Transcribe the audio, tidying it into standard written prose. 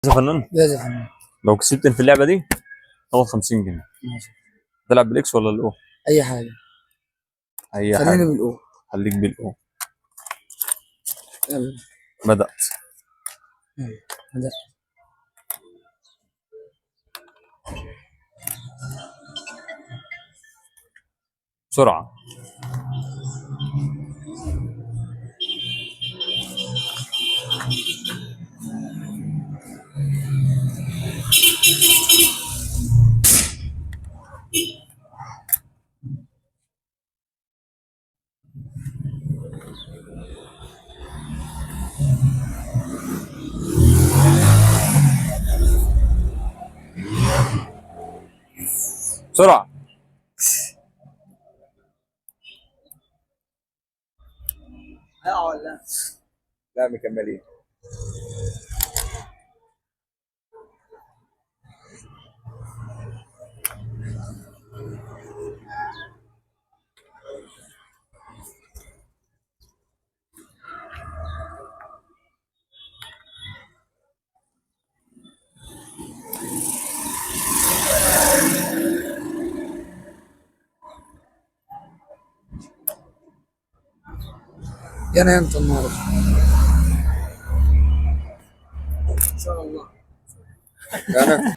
يا فنان، جاهز يا فندم. لو كسبت في اللعبه دي تاخد 50 جنيه. ماشي. تلعب بالاكس ولا الاو؟ اي حاجه. اي خليني حاجه. بالاو. خليك بالاو. يلا. بدأت. بدأ. بسرعه. بسرعه. ولا لا مكملين. انا انت النهارده ان شاء الله. انا